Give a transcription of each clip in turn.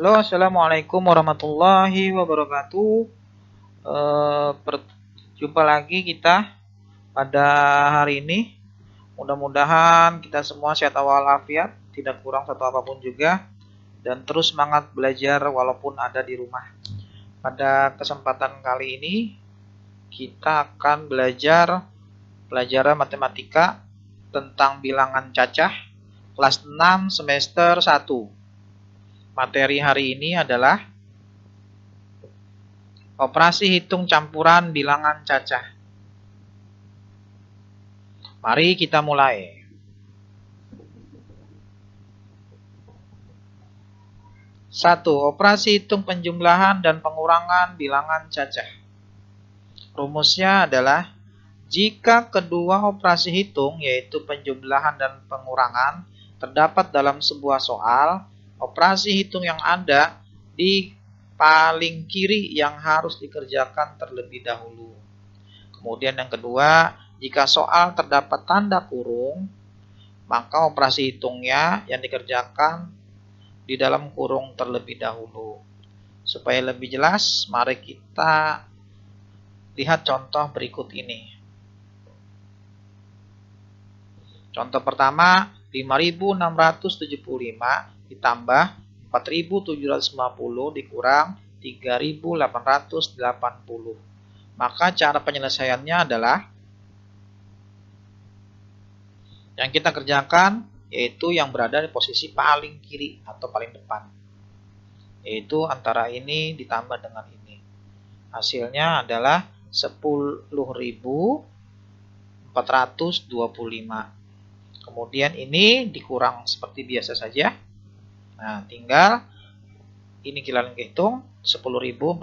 Halo, assalamualaikum warahmatullahi wabarakatuh. Berjumpa lagi kita pada hari ini. Mudah-mudahan kita semua sehat walafiat, tidak kurang satu apapun juga, dan terus semangat belajar walaupun ada di rumah. Pada kesempatan kali ini, kita akan belajar pelajaran matematika tentang bilangan cacah kelas 6 semester 1. Materi hari ini adalah operasi hitung campuran bilangan cacah. Mari kita mulai. 1. Operasi hitung penjumlahan dan pengurangan bilangan cacah. Rumusnya adalah jika kedua operasi hitung, yaitu penjumlahan dan pengurangan, terdapat dalam sebuah soal, operasi hitung yang ada di paling kiri yang harus dikerjakan terlebih dahulu. Kemudian yang kedua, jika soal terdapat tanda kurung, maka operasi hitungnya yang dikerjakan di dalam kurung terlebih dahulu. Supaya lebih jelas, mari kita lihat contoh berikut ini. Contoh pertama, 5.675 ditambah 4.750 dikurang 3.880. Maka cara penyelesaiannya adalah yang kita kerjakan yaitu yang berada di posisi paling kiri atau paling depan. Yaitu antara ini ditambah dengan ini. Hasilnya adalah 10.425. Kemudian ini dikurang seperti biasa saja. Nah, tinggal ini kita hitung 10.425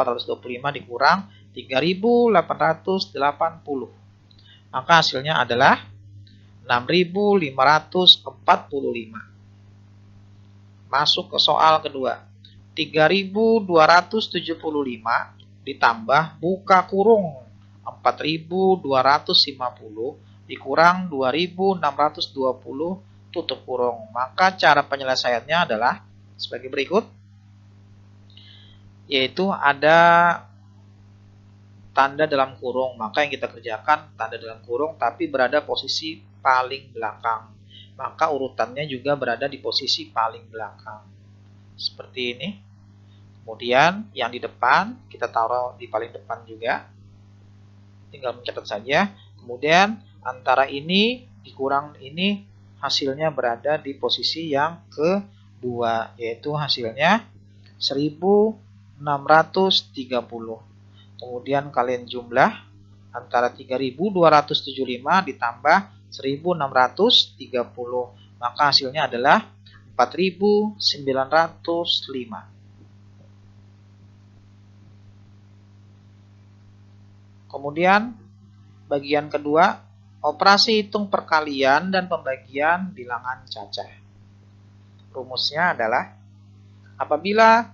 dikurang 3.880. Maka hasilnya adalah 6.545. Masuk ke soal kedua. 3.275 ditambah buka kurung 4.250 dikurang 2.620 tutup kurung. Maka cara penyelesaiannya adalah sebagai berikut. Yaitu ada tanda dalam kurung. Maka yang kita kerjakan tanda dalam kurung tapi berada posisi paling belakang. Maka urutannya juga berada di posisi paling belakang. Seperti ini. Kemudian yang di depan kita taruh di paling depan juga. Tinggal mencatat saja. Kemudian antara ini dikurang ini hasilnya berada di posisi yang kedua. Yaitu hasilnya 1.630. Kemudian kalian jumlah antara 3.275 ditambah 1.630. Maka hasilnya adalah 4.905. Kemudian bagian kedua, operasi hitung perkalian dan pembagian bilangan cacah. Rumusnya adalah apabila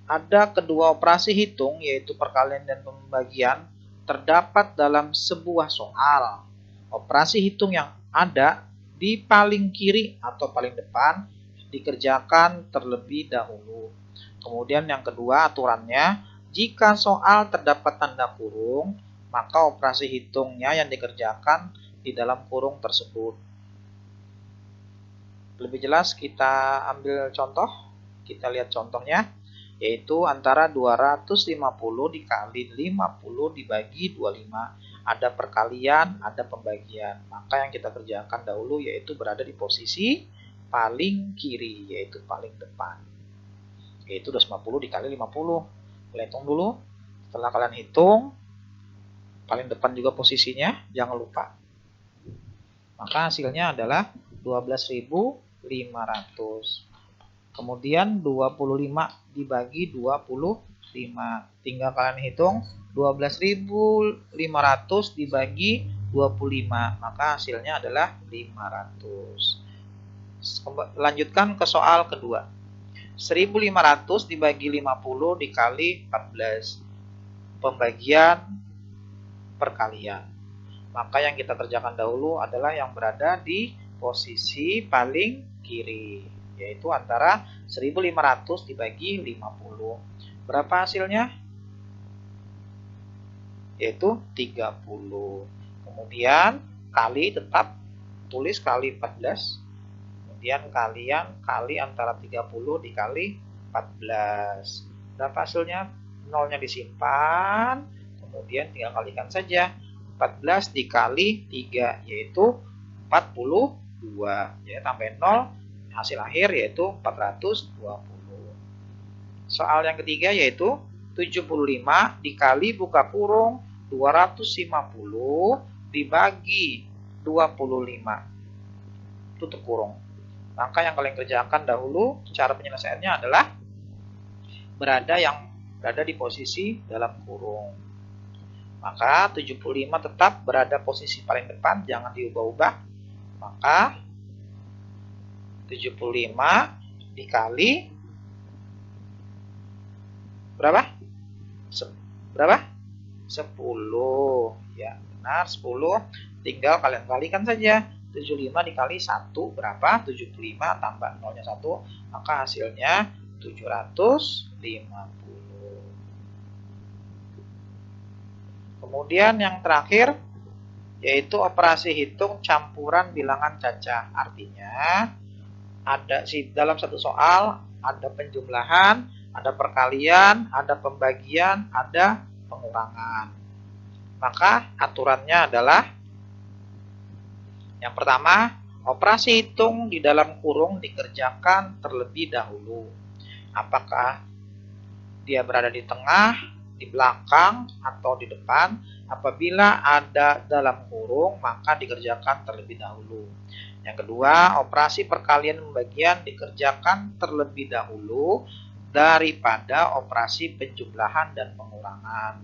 ada kedua operasi hitung, yaitu perkalian dan pembagian, terdapat dalam sebuah soal. Operasi hitung yang ada di paling kiri atau paling depan dikerjakan terlebih dahulu. Kemudian yang kedua aturannya, jika soal terdapat tanda kurung, maka operasi hitungnya yang dikerjakan di dalam kurung tersebut. Lebih jelas kita ambil contoh, kita lihat contohnya. Yaitu antara 250 dikali 50 dibagi 25. Ada perkalian, ada pembagian. Maka yang kita kerjakan dahulu yaitu berada di posisi paling kiri, yaitu paling depan. Yaitu 250 dikali 50. Kalian hitung dulu. Setelah kalian hitung, paling depan juga posisinya, jangan lupa. Maka hasilnya adalah 12.500. Kemudian 25 dibagi 25. Tinggal kalian hitung 12.500 dibagi 25. Maka hasilnya adalah 500. Lanjutkan ke soal kedua. 1.500 dibagi 50 dikali 14. Pembagian perkalian. Maka yang kita kerjakan dahulu adalah yang berada di posisi paling kiri, yaitu antara 1500 dibagi 50. Berapa hasilnya? Yaitu 30. Kemudian kali, tetap tulis kali 14. Kemudian kalian kali antara 30 dikali 14. Berapa hasilnya? Nolnya disimpan, kemudian tinggal kalikan saja. 14 dikali 3 yaitu 42. Jadi tambahin 0, hasil akhir yaitu 420. Soal yang ketiga yaitu 75 dikali buka kurung 250 dibagi 25 tutup kurung. Maka yang kalian kerjakan dahulu, cara penyelesaiannya adalah berada di posisi dalam kurung. Maka 75 tetap berada posisi paling depan, jangan diubah-ubah. Maka 75 dikali berapa? 10. Ya, benar, 10. Tinggal kalian kalikan saja. 75 dikali 1 berapa? 75 tambah 0-nya 1, maka hasilnya 750. Kemudian yang terakhir yaitu operasi hitung campuran bilangan cacah. Artinya dalam satu soal ada penjumlahan, ada perkalian, ada pembagian, ada pengurangan. Maka aturannya adalah yang pertama, operasi hitung di dalam kurung dikerjakan terlebih dahulu. Apakah dia berada di tengah, di belakang, atau di depan? Apabila ada dalam kurung, maka dikerjakan terlebih dahulu. Yang kedua, operasi perkalian pembagian dikerjakan terlebih dahulu daripada operasi penjumlahan dan pengurangan.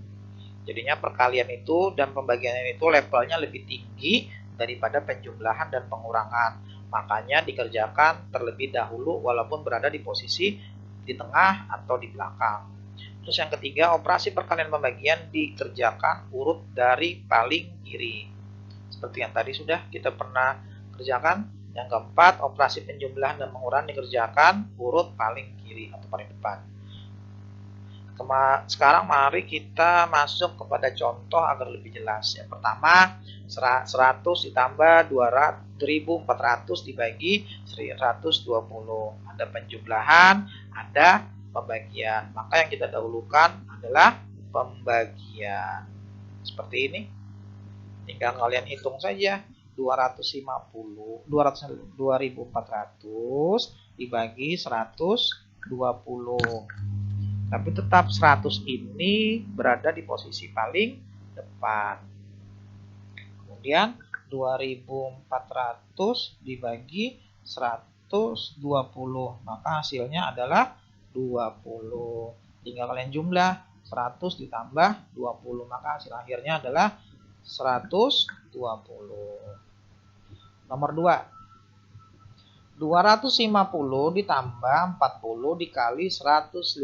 Jadinya perkalian itu dan pembagian itu levelnya lebih tinggi daripada penjumlahan dan pengurangan. Makanya dikerjakan terlebih dahulu walaupun berada di posisi di tengah atau di belakang. Terus yang ketiga, operasi perkalian pembagian dikerjakan urut dari paling kiri. Seperti yang tadi sudah kita pernah kerjakan. Yang keempat, operasi penjumlahan dan pengurangan dikerjakan urut paling kiri atau paling depan. Sekarang mari kita masuk kepada contoh agar lebih jelas. Yang pertama, 100 ditambah 2400 dibagi 120. Ada penjumlahan, ada pembagian. Maka yang kita dahulukan adalah pembagian. Seperti ini. Tinggal kalian hitung saja. 2400 dibagi 120. Tapi tetap 100 ini berada di posisi paling depan. Kemudian 2400 dibagi 120. Maka hasilnya adalah 20. Tinggal kalian jumlah 100 ditambah 20. Maka hasil akhirnya adalah 120. Nomor 2. 250 ditambah 40 dikali 150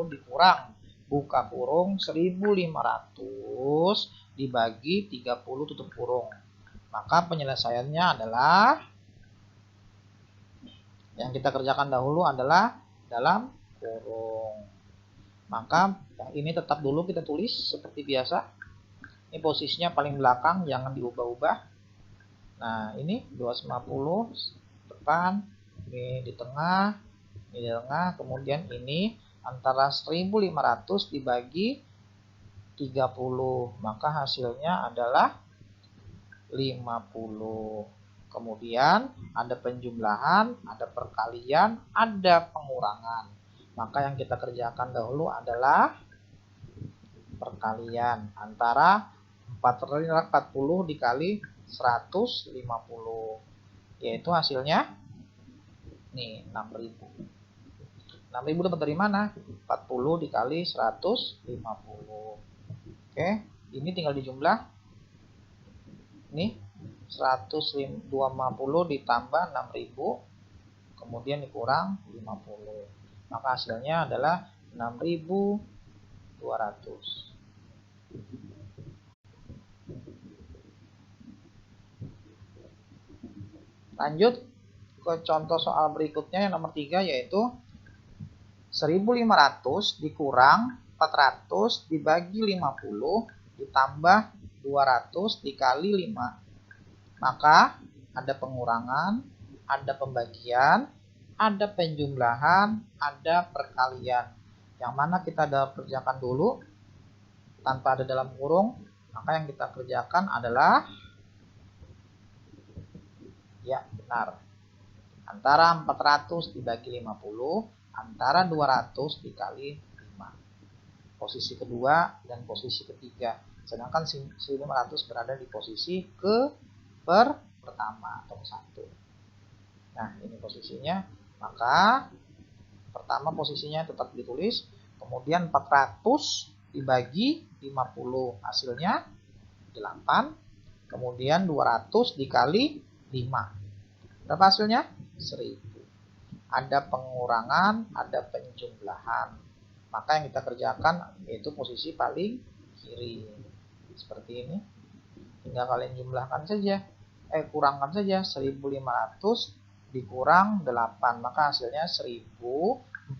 dikurang buka kurung 1500 dibagi 30 tutup kurung. Maka penyelesaiannya adalah yang kita kerjakan dahulu adalah dalam kurung. Maka ini tetap dulu kita tulis seperti biasa. Ini posisinya paling belakang, jangan diubah-ubah. Nah, ini 250 depan, ini di tengah, kemudian ini antara 1500 dibagi 30, maka hasilnya adalah 50. Kemudian ada penjumlahan, ada perkalian, ada pengurangan. Maka yang kita kerjakan dahulu adalah perkalian antara 40 dikali 150, yaitu hasilnya nih 6000. 6000 dapat dari mana? 40 dikali 150. Oke, ini tinggal dijumlah. Nih 150 ditambah 6000, kemudian dikurang 50. Maka hasilnya adalah 6200. Lanjut, ke contoh soal berikutnya yang nomor 3, yaitu 1500 dikurang 400 dibagi 50 ditambah 200 dikali 5. Maka ada pengurangan, ada pembagian, ada penjumlahan, ada perkalian. Yang mana kita kerjakan dulu tanpa ada dalam kurung. Maka yang kita kerjakan adalah, ya benar, antara 400 dibagi 50, antara 200 dikali 5. Posisi kedua dan posisi ketiga. Sedangkan 1500 berada di posisi pertama atau ke-1. Nah, ini posisinya. Maka pertama posisinya tetap ditulis. Kemudian 400 dibagi 50. Hasilnya 8. Kemudian 200 dikali 5. Berapa hasilnya? 1000. Ada pengurangan, ada penjumlahan. Maka yang kita kerjakan yaitu posisi paling kiri. Seperti ini. Tinggal kalian jumlahkan saja. Kurangkan saja. 1500 dikurang 8. Maka hasilnya 1492.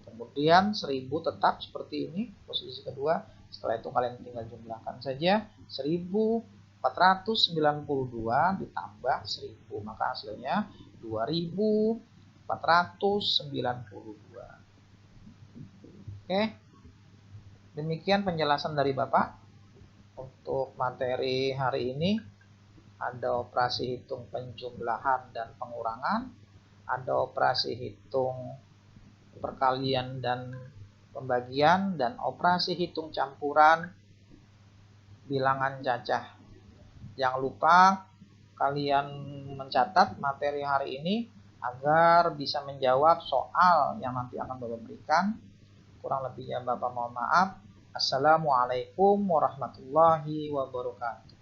Kemudian 1000 tetap seperti ini. Posisi kedua. Setelah itu kalian tinggal jumlahkan saja. 1492 ditambah 1000. Maka hasilnya 2492. Oke. Demikian penjelasan dari Bapak. Untuk materi hari ini ada operasi hitung penjumlahan dan pengurangan, ada operasi hitung perkalian dan pembagian, dan operasi hitung campuran bilangan cacah. Jangan lupa kalian mencatat materi hari ini agar bisa menjawab soal yang nanti akan Bapak berikan. Kurang lebihnya Bapak mohon maaf. Assalamualaikum warahmatullahi wabarakatuh.